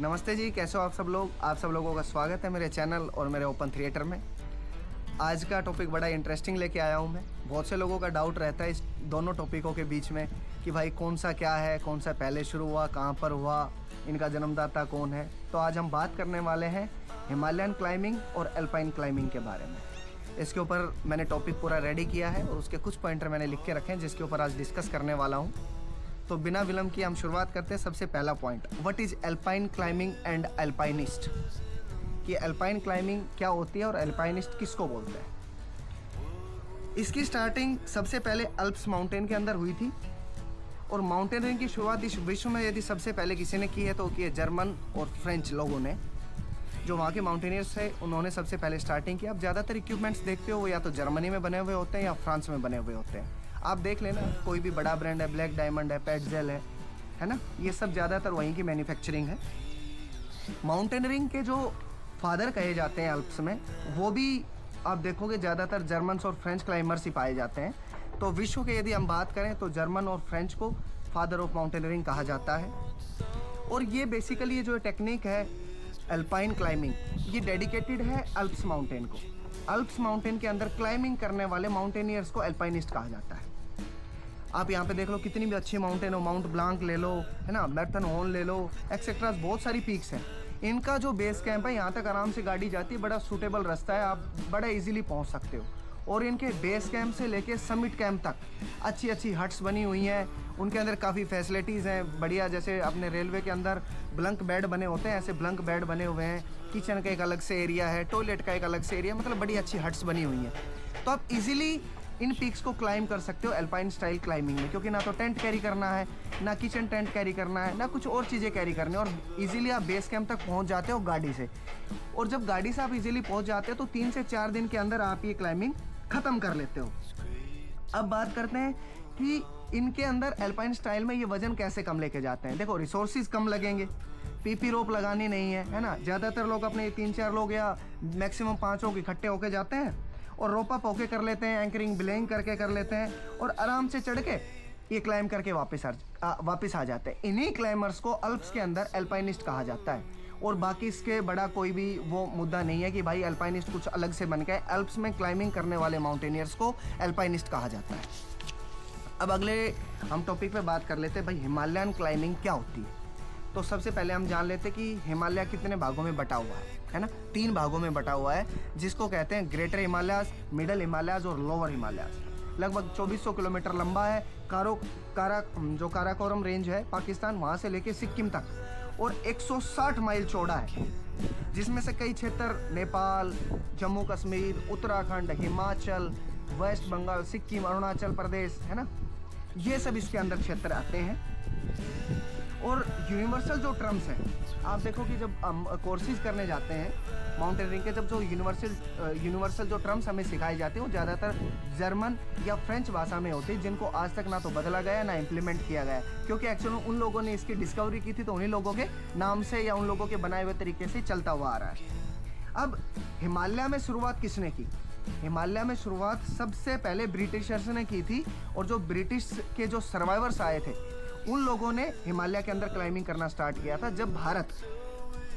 नमस्ते जी, कैसे हो आप सब लोग। आप सब लोगों का स्वागत है मेरे चैनल और मेरे ओपन थिएटर में। आज का टॉपिक बड़ा इंटरेस्टिंग लेके आया हूँ मैं। बहुत से लोगों का डाउट रहता है इस दोनों टॉपिकों के बीच में कि भाई कौन सा क्या है, कौन सा पहले शुरू हुआ, कहाँ पर हुआ, इनका जन्मदाता कौन है। तो आज हम बात करने वाले हैं हिमालयन क्लाइंबिंग और एल्पाइन क्लाइंबिंग के बारे में। इसके ऊपर मैंने टॉपिक पूरा रेडी किया है और उसके कुछ पॉइंटर मैंने लिख के रखे हैं जिसके ऊपर आज डिस्कस करने वाला हूँ। तो बिना विलंब किए हम शुरुआत करते हैं। सबसे पहला point, what is alpine climbing and alpinist. कि एल्पाइन क्लाइंबिंग क्या होती है और एल्पाइनिस्ट किसको बोलते हैं। इसकी स्टार्टिंग सबसे पहले अल्प्स माउंटेन के अंदर हुई थी और माउंटेनियरिंग की शुरुआत इस विश्व में यदि सबसे पहले किसी ने की है तो की है जर्मन और फ्रेंच लोगों ने। जो वहाँ के माउंटेनियर्स थे उन्होंने सबसे पहले स्टार्टिंग की। अब ज़्यादातर इक्विपमेंट्स देखते हो वो या तो जर्मनी में बने हुए होते हैं या फ्रांस में बने हुए होते हैं। आप देख लेना, कोई भी बड़ा ब्रांड है, ब्लैक डायमंड है, पेटजेल है ना, ये सब ज़्यादातर वहीं की मैन्युफैक्चरिंग है। माउंटेनियरिंग के जो फादर कहे जाते हैं अल्प्स में, वो भी आप देखोगे ज़्यादातर जर्मन्स और फ्रेंच क्लाइंबर्स ही पाए जाते हैं। तो विश्व के यदि हम बात करें तो जर्मन और फ्रेंच को फादर ऑफ माउंटेनियरिंग कहा जाता है। और ये बेसिकली ये जो टेक्निक है अल्पाइन क्लाइंबिंग, ये डेडिकेटेड है अल्प्स माउंटेन को। अल्प्स माउंटेन के अंदर क्लाइंबिंग करने वाले माउंटेनियर्स को अल्पाइनिस्ट कहा जाता है। आप यहाँ पे देख लो, कितनी भी अच्छी माउंटेन हो, माउंट ब्लांक ले लो, है ना, मैथनहॉर्न ले लो, एक्सेट्रा, बहुत सारी पीक्स हैं। इनका जो बेस कैंप है यहाँ तक आराम से गाड़ी जाती है, बड़ा सूटेबल रास्ता है, आप बड़ा इजीली पहुँच सकते हो। और इनके बेस कैंप से लेके समिट कैंप तक अच्छी अच्छी हट्स बनी हुई हैं। उनके अंदर काफ़ी फैसिलिटीज़ हैं बढ़िया, जैसे अपने रेलवे के अंदर ब्लंक बेड बने होते हैं, ऐसे ब्लंक बेड बने हुए हैं। किचन का एक अलग से एरिया है, टॉयलेट का एक अलग से एरिया, मतलब बड़ी अच्छी हट्स बनी हुई हैं। तो आप इजीली इन पीक्स को क्लाइंब कर सकते हो एल्पाइन स्टाइल क्लाइंबिंग में, क्योंकि ना तो टेंट कैरी करना है, ना किचन टेंट कैरी करना है, ना कुछ और चीज़ें कैरी करनी है, और इजीली आप बेस कैंप तक पहुंच जाते हो गाड़ी से। और जब गाड़ी से आप इजीली पहुंच जाते हो तो 3 से 4 दिन के अंदर आप ये क्लाइंबिंग ख़त्म कर लेते हो। अब बात करते हैं कि इनके अंदर एल्पाइन स्टाइल में ये वजन कैसे कम लेके जाते हैं। देखो, रिसोर्सेज कम लगेंगे, पीपी रोप लगानी नहीं है ना। ज़्यादातर लोग अपने 3-4 लोग या मैक्सिमम 5 लोग इकट्ठे होके जाते हैं और रोप अप होके कर लेते हैं, एंकरिंग बिलेइंग करके कर लेते हैं और आराम से चढ़ के ये क्लाइंब करके वापस आ जाते हैं। इन्हीं क्लाइंबर्स को अल्प्स के अंदर एल्पाइनिस्ट कहा जाता है। और बाकी इसके बड़ा कोई भी वो मुद्दा नहीं है कि भाई एल्पाइनिस्ट कुछ अलग से बन गए। अल्प्स में क्लाइंबिंग करने वाले माउंटेनियर्स को एल्पाइनिस्ट कहा जाता है। अब अगले हम टॉपिक पे बात कर लेते हैं, भाई हिमालयन क्लाइंबिंग क्या होती है। तो सबसे पहले हम जान लेते हैं कि हिमालय कितने भागों में बटा हुआ है ना। 3 भागों में बटा हुआ है, जिसको कहते हैं ग्रेटर हिमालयाज, मिडल हिमालयाज और लोअर हिमालयाज। लगभग 2400 किलोमीटर लंबा है। जो काराकोरम रेंज है पाकिस्तान, वहाँ से लेके सिक्किम तक, और 160 माइल चौड़ा है, जिसमें से कई क्षेत्र नेपाल, जम्मू कश्मीर, उत्तराखंड, हिमाचल, वेस्ट बंगाल, सिक्किम, अरुणाचल प्रदेश, है ना, ये सब इसके अंदर क्षेत्र आते हैं। और यूनिवर्सल जो टर्म्स हैं, आप देखो कि जब हम कोर्सेज करने जाते हैं माउंटेनियरिंग के, जब जो यूनिवर्सल जो टर्म्स हमें सिखाए जाते हैं वो ज़्यादातर जर्मन या फ्रेंच भाषा में होते हैं, जिनको आज तक ना तो बदला गया ना इम्प्लीमेंट किया गया, क्योंकि एक्चुअली उन लोगों ने इसकी डिस्कवरी की थी, तो उन्हीं लोगों के नाम से या उन लोगों के बनाए हुए तरीके से चलता हुआ आ रहा है। अब हिमालय में शुरुआत किसने की? हिमालय में शुरुआत सबसे पहले ब्रिटिशर्स ने की थी, और जो ब्रिटिश के जो सर्वाइवर्स आए थे उन लोगों ने हिमालय के अंदर क्लाइंबिंग करना स्टार्ट किया था। जब भारत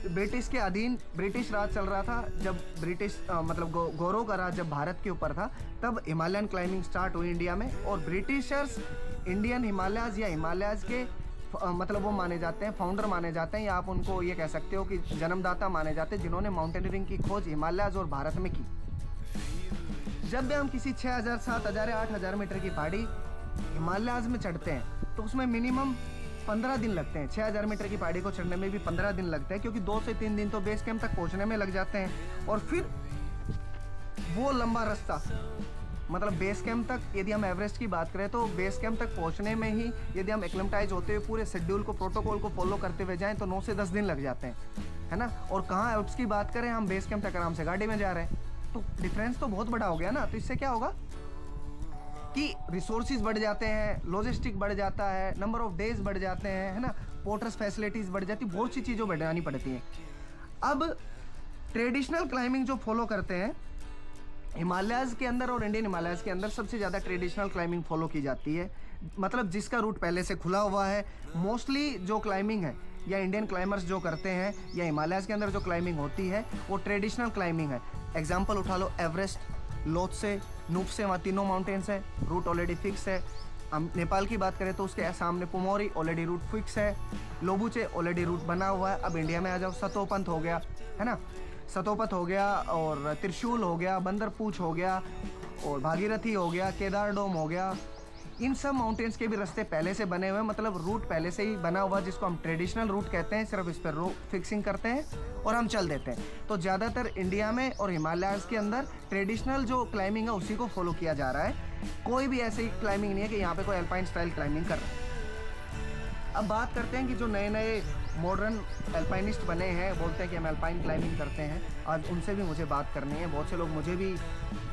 ब्रिटिश के अधीन, ब्रिटिश राज चल रहा था, जब ब्रिटिश गौरव का राज जब भारत के ऊपर था, तब हिमालयन क्लाइंबिंग स्टार्ट हुई इंडिया में। और ब्रिटिशर्स इंडियन हिमालयाज या हिमालयाज के वो माने जाते हैं, फाउंडर माने जाते हैं, या आप उनको ये कह सकते हो कि जन्मदाता माने जाते हैं, जिन्होंने माउंटेनियरिंग की खोज हिमालयाज और भारत में की। जब भी हम किसी 6000, 7000 या 8000 मीटर की पहाड़ी हिमालयाज में चढ़ते हैं तो उसमें मिनिमम 15 दिन लगते हैं। 6000 मीटर की पहाड़ी को चढ़ने में भी 15 दिन लगते हैं, क्योंकि 2 से 3 दिन तो बेस कैंप तक पहुंचने में लग जाते हैं। और फिर वो लंबा रास्ता, मतलब बेस कैंप तक, यदि हम एवरेस्ट की बात करें तो बेस कैंप तक पहुंचने में ही यदि हम एक्लेमेटाइज होते हुए पूरे शेड्यूल को, प्रोटोकॉल को फॉलो करते हुए जाएं तो 9 से 10 दिन लग जाते हैं, है ना। और कहाँ एल्प्स की बात करें, हम बेस कैंप तक आराम से गाड़ी में जा रहे हैं, तो डिफरेंस तो बहुत बड़ा हो गया ना। तो इससे क्या होगा कि रिसोर्सेज बढ़ जाते हैं, लॉजिस्टिक बढ़ जाता है, नंबर ऑफ डेज बढ़ जाते हैं, है ना, पोर्टर्स फैसिलिटीज़ बढ़ जाती, बहुत सी चीज़ें बढ़ानी पड़ती हैं। अब ट्रेडिशनल क्लाइंबिंग जो फॉलो करते हैं हिमालयाज़ के अंदर और इंडियन हिमालयाज़ के अंदर, सबसे ज़्यादा ट्रेडिशनल क्लाइंबिंग फॉलो की जाती है, मतलब जिसका रूट पहले से खुला हुआ है। मोस्टली जो क्लाइंबिंग है या इंडियन क्लाइंबर्स जो करते हैं या हिमालयाज़ के अंदर जो क्लाइंबिंग होती है वो ट्रेडिशनल क्लाइंबिंग है। एग्जाम्पल उठा लो एवरेस्ट, लोत्से, नुप्से, वहाँ तीनों माउंटेन्स है, रूट ऑलरेडी फिक्स है। हम नेपाल की बात करें तो उसके सामने पुमोरी ऑलरेडी रूट फिक्स है, लोबुचे ऑलरेडी रूट बना हुआ है। अब इंडिया में आ जाओ, सतोपंथ हो गया, है ना, सतोपंथ हो गया, और त्रिशूल हो गया, बंदरपूछ हो गया, और भागीरथी हो गया, केदार डोम हो गया। इन सब माउंटेन्स के भी रास्ते पहले से बने हुए हैं, मतलब रूट पहले से ही बना हुआ, जिसको हम ट्रेडिशनल रूट कहते हैं। सिर्फ इस पर रूट फिक्सिंग करते हैं और हम चल देते हैं। तो ज़्यादातर इंडिया में और हिमालयाज़ के अंदर ट्रेडिशनल जो क्लाइंबिंग है उसी को फॉलो किया जा रहा है। कोई भी ऐसी क्लाइंबिंग नहीं है कि यहाँ पे कोई अल्पाइन स्टाइल क्लाइंबिंग कर रहा है। अब बात करते हैं कि जो नए नए मॉडर्न अल्पाइनिस्ट बने हैं, बोलते हैं कि हम अल्पाइन क्लाइंबिंग करते हैं, आज उनसे भी मुझे बात करनी है। बहुत से लोग मुझे भी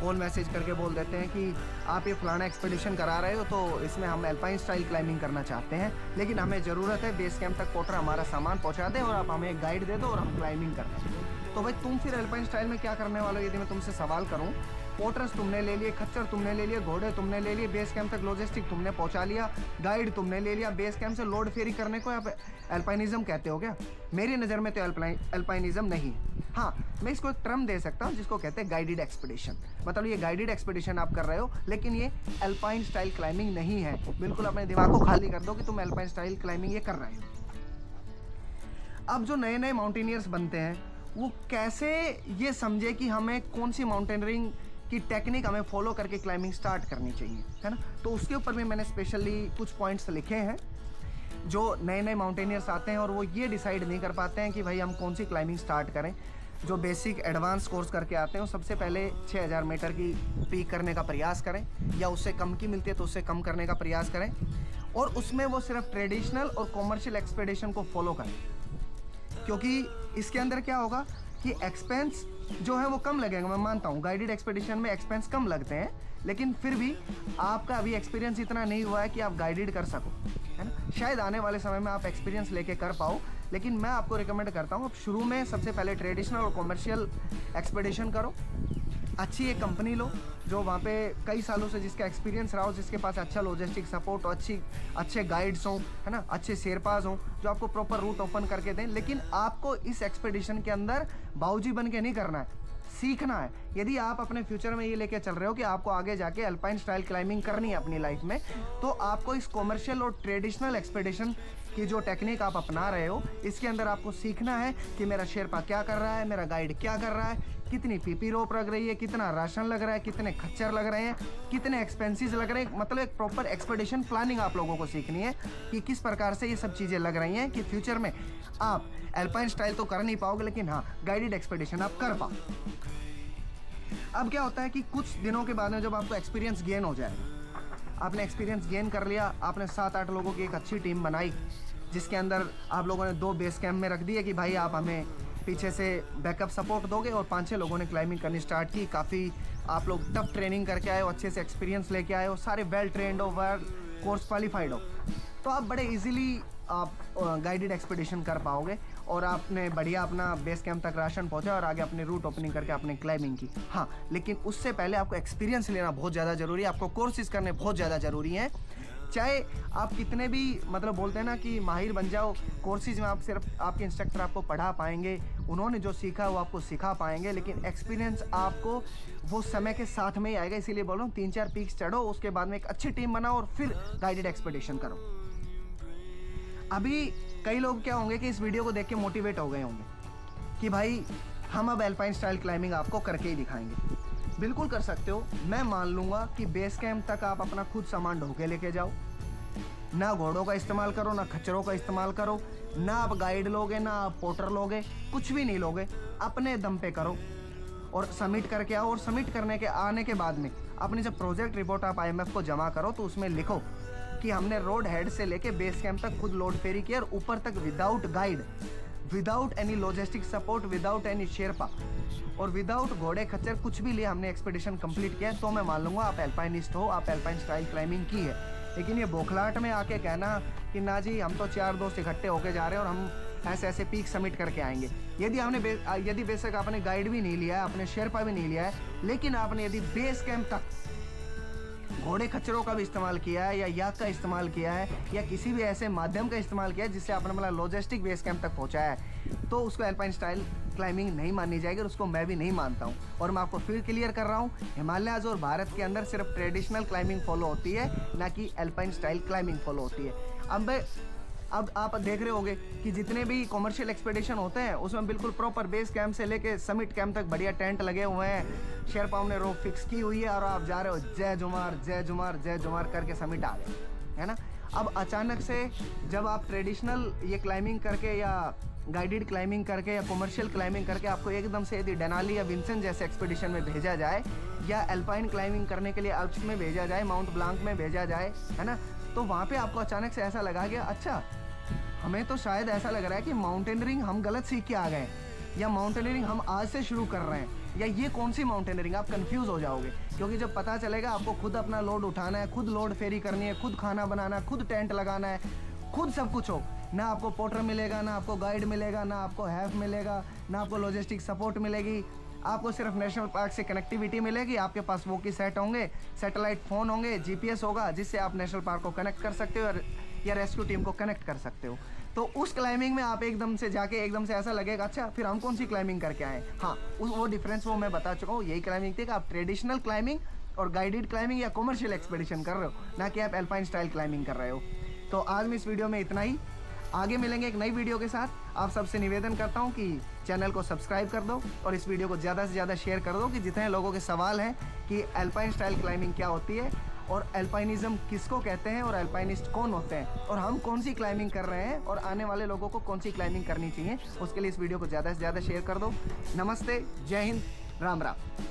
कॉल मैसेज करके बोल देते हैं कि आप ये फलाना एक्सपेडिशन करा रहे हो तो इसमें हम अल्पाइन स्टाइल क्लाइंबिंग करना चाहते हैं, लेकिन हमें ज़रूरत है बेस कैंप तक पोर्टर हमारा सामान पहुंचा दे और आप हमें एक गाइड दे दो और हम क्लाइंबिंग करते हैं। तो भाई तुम फिर अल्पाइन स्टाइल में क्या करने वाले हो? यदि मैं तुमसे सवाल करूँ, पोर्टर्स तुमने ले लिए, खच्चर तुमने ले लिए, घोड़े तुमने ले लिए, बेस कैंप तक लॉजिस्टिक तुमने पहुंचा लिया, गाइड तुमने ले लिया, बेस कैंप से लोड फेरी करने को आप अल्पाइनिज्म कहते हो क्या? मेरी नज़र में तो अल्पाइनिज्म नहीं है। हाँ, मैं इसको एक टर्म दे सकता हूँ जिसको कहते हैं गाइडेड एक्सपेडिशन। मतलब ये गाइडेड एक्सपेडिशन आप कर रहे हो, लेकिन ये अल्पाइन स्टाइल क्लाइंबिंग नहीं है। बिल्कुल अपने दिमाग को खाली कर दो कि तुम अल्पाइन स्टाइल क्लाइंबिंग ये कर रहे हो। अब जो नए नए माउंटेनियर्स बनते हैं वो कैसे ये समझे कि हमें कौन सी माउंटेनियरिंग की टेक्निक हमें फॉलो करके क्लाइंबिंग स्टार्ट करनी चाहिए, है ना। तो उसके ऊपर भी मैंने स्पेशली कुछ पॉइंट्स लिखे हैं। जो नए नए माउंटेनियर्स आते हैं और वो ये डिसाइड नहीं कर पाते हैं कि भाई हम कौन सी क्लाइंबिंग स्टार्ट करें, जो बेसिक एडवांस कोर्स करके आते हैं वो सबसे पहले 6000 मीटर की पीक करने का प्रयास करें, या उससे कम की मिलती है तो उससे कम करने का प्रयास करें, और उसमें वो सिर्फ ट्रेडिशनल और कॉमर्शियल एक्सपेडिशन को फॉलो करें। क्योंकि इसके अंदर क्या होगा कि एक्सपेंस जो है वो कम लगेगा। मैं मानता हूँ गाइडेड एक्सपेडिशन में एक्सपेंस कम लगते हैं, लेकिन फिर भी आपका अभी एक्सपीरियंस इतना नहीं हुआ है कि आप गाइडेड कर सको, है ना। शायद आने वाले समय में आप एक्सपीरियंस लेके कर पाओ, लेकिन मैं आपको रिकमेंड करता हूँ आप शुरू में सबसे पहले ट्रेडिशनल और कॉमर्शियल एक्सपेडिशन करो। अच्छी एक कंपनी लो जो वहाँ पे कई सालों से जिसका एक्सपीरियंस रहा हो, जिसके पास अच्छा लॉजिस्टिक सपोर्ट हो, अच्छे गाइड्स हों, है ना, अच्छे शेरपास हों जो आपको प्रॉपर रूट ओपन करके दें। लेकिन आपको इस एक्सपेडिशन के अंदर बाऊजी बन के नहीं करना है, सीखना है। यदि आप अपने फ्यूचर में ये लेके चल रहे हो कि आपको आगे जाके अल्पाइन स्टाइल क्लाइंबिंग करनी है अपनी लाइफ में, तो आपको इस कॉमर्शियल और ट्रेडिशनल एक्सपेडिशन की जो टेक्निक आप अपना रहे हो, इसके अंदर आपको सीखना है कि मेरा शेरपा क्या कर रहा है, मेरा गाइड क्या कर रहा है, कितनी पीपी रोप लग रही है, कितना राशन लग रहा है, कितने खच्चर लग रहे हैं, कितने एक्सपेंसेस लग रहे हैं। मतलब एक प्रॉपर एक्सपेडिशन प्लानिंग आप लोगों को सीखनी है कि किस प्रकार से ये सब चीज़ें लग रही हैं कि फ्यूचर में आप अल्पाइन स्टाइल तो कर नहीं पाओगे, लेकिन हाँ गाइडेड एक्सपेडिशन आप कर पाओ। अब क्या होता है कि कुछ दिनों के बाद में जब आपको एक्सपीरियंस गेन हो जाएगा, आपने एक्सपीरियंस गेन कर लिया, आपने 7-8 लोगों की एक अच्छी टीम बनाई, जिसके अंदर आप लोगों ने 2 बेस कैंप में रख दिए कि भाई आप हमें पीछे से बैकअप सपोर्ट दोगे, और 5-6 लोगों ने क्लाइंबिंग करनी स्टार्ट की। काफ़ी आप लोग टफ ट्रेनिंग करके आए हो, अच्छे से एक्सपीरियंस लेके आए हो, सारे वेल ट्रेंड हो, वेल कोर्स क्वालिफाइड हो, तो आप बड़े इजीली आप गाइडेड एक्सपेडिशन कर पाओगे और आपने बढ़िया अपना बेस कैंप तक राशन पहुंचा और आगे अपने रूट ओपनिंग करके आपने क्लाइंबिंग की। हाँ, लेकिन उससे पहले आपको एक्सपीरियंस लेना बहुत ज़्यादा ज़रूरी है, आपको कोर्सेज करने बहुत ज़्यादा ज़रूरी हैं। चाहे आप कितने भी मतलब बोलते हैं ना कि माहिर बन जाओ, कोर्सेज में आप सिर्फ आपके इंस्ट्रक्टर आपको पढ़ा पाएंगे, उन्होंने जो सीखा वो आपको सिखा पाएंगे, लेकिन एक्सपीरियंस आपको वो समय के साथ में ही आएगा। इसीलिए बोल रहा हूँ 3-4 पीक्स चढ़ो, उसके बाद में एक अच्छी टीम बनाओ और फिर गाइडेड एक्सपेडिशन करो। अभी कई लोग क्या होंगे कि इस वीडियो को देख के मोटिवेट हो गए होंगे कि भाई हम अब अल्पाइन स्टाइल क्लाइंबिंग आपको करके ही दिखाएंगे। बिल्कुल कर सकते हो, मैं मान लूँगा कि बेस कैंप तक आप अपना खुद सामान ढो के लेके जाओ, ना घोड़ों का इस्तेमाल करो, ना खच्चरों का इस्तेमाल करो, ना आप गाइड लोगे, ना आप पोर्टर लोगे, कुछ भी नहीं लोगे, अपने दम पे करो और सबमिट करके आओ। और सबमिट करने के आने के बाद में अपनी जब प्रोजेक्ट रिपोर्ट आप IMF को जमा करो तो उसमें लिखो कि हमने रोड हेड से लेके बेस कैंप तक खुद लोड फेरी किया और ऊपर तक without guide, without any logistic support, without any Sherpa और विदाउट घोड़े खच्चर कुछ भी लिए हमने एक्सपेडिशन कंप्लीट किया, तो मैं मान लूँगा आप अल्पाइनिस्ट हो, आप अल्पाइन स्टाइल क्लाइंबिंग की है। लेकिन ये बौखलाहट में आके कहना कि ना जी हम तो 4 दोस्त इकट्ठे होके जा रहे हैं और हम ऐसे ऐसे पीक सबमिट करके आएंगे। यदि बेशक आपने गाइड भी नहीं लिया है, आपने शेरपा भी नहीं लिया है, लेकिन आपने यदि बेस कैंप तक घोड़े खच्चरों का भी इस्तेमाल किया है या याक का इस्तेमाल किया है या किसी भी ऐसे माध्यम का इस्तेमाल किया है जिससे आपने मतलब लॉजिस्टिक बेस कैंप तक पहुंचाया है, तो उसको अल्पाइन स्टाइल क्लाइंबिंग नहीं मानी जाएगी और उसको मैं भी नहीं मानता हूँ। और मैं आपको फिर क्लियर कर रहा हूँ, हिमालयाज़ और भारत के अंदर सिर्फ ट्रेडिशनल क्लाइंबिंग फॉलो होती है, ना कि अल्पाइन स्टाइल क्लाइंबिंग फॉलो होती है। अब आप देख रहे होंगे कि जितने भी कॉमर्शियल एक्सपेडिशन होते हैं उसमें बिल्कुल प्रॉपर बेस कैंप से लेके समिट कैंप तक बढ़िया टेंट लगे हुए हैं, शेरपाओं ने रोप फिक्स की हुई है और आप जा रहे हो जय जुमार जय जुमार जय जुमार करके समिट आ गए, है ना। अब अचानक से जब आप ट्रेडिशनल ये क्लाइंबिंग करके या गाइडेड क्लाइंबिंग करके या कॉमर्शियल क्लाइंबिंग करके आपको एकदम से यदि डेनाली या विंसेंट जैसे एक्सपेडिशन में भेजा जाए या अल्पाइन क्लाइंबिंग करने के लिए अल्प्स में भेजा जाए, माउंट ब्लांक में भेजा जाए, है ना, तो वहाँ पे आपको अचानक से ऐसा लगा कि अच्छा, हमें तो शायद ऐसा लग रहा है कि माउंटेनियरिंग हम गलत सीख के आ गए या माउंटेनियरिंग हम आज से शुरू कर रहे हैं या ये कौन सी माउंटेनियरिंग, आप कंफ्यूज हो जाओगे। क्योंकि जब पता चलेगा आपको खुद अपना लोड उठाना है, खुद लोड फेरी करनी है, खुद खाना बनाना है, खुद टेंट लगाना है, खुद सब कुछ हो, ना आपको पोर्टर मिलेगा, ना आपको गाइड मिलेगा, ना आपको हैफ मिलेगा, ना आपको लॉजिस्टिक सपोर्ट मिलेगी, आपको सिर्फ नेशनल पार्क से कनेक्टिविटी मिलेगी, आपके पास वो की सेट होंगे, सैटेलाइट फ़ोन होंगे, जीपीएस होगा जिससे आप नेशनल पार्क को कनेक्ट कर सकते हो या रेस्क्यू टीम को कनेक्ट कर सकते हो। तो उस क्लाइंबिंग में आप एकदम से जाके एकदम से ऐसा लगेगा अच्छा फिर हम कौन सी क्लाइंबिंग करके आए। हाँ, वो डिफरेंस वो मैं बता चुका हूँ, यही क्लाइंबिंग थी कि आप ट्रेडिशनल क्लाइंबिंग और गाइडेड क्लाइंबिंग या कॉमर्शियल एक्सपेडिशन कर रहे हो, ना कि आप अल्पाइन स्टाइल क्लाइंबिंग कर रहे हो। तो आज मैं इस वीडियो में इतना ही, आगे मिलेंगे एक नई वीडियो के साथ। आप सबसे निवेदन करता हूँ कि चैनल को सब्सक्राइब कर दो और इस वीडियो को ज़्यादा से ज़्यादा शेयर कर दो कि जितने लोगों के सवाल हैं कि अल्पाइन स्टाइल क्लाइंबिंग क्या होती है और अल्पाइनिज्म किसको कहते हैं और अल्पाइनिस्ट कौन होते हैं और हम कौन सी क्लाइंबिंग कर रहे हैं और आने वाले लोगों को कौन सी क्लाइंबिंग करनी चाहिए, उसके लिए इस वीडियो को ज़्यादा से ज़्यादा शेयर कर दो। नमस्ते, जय हिंद, राम राम।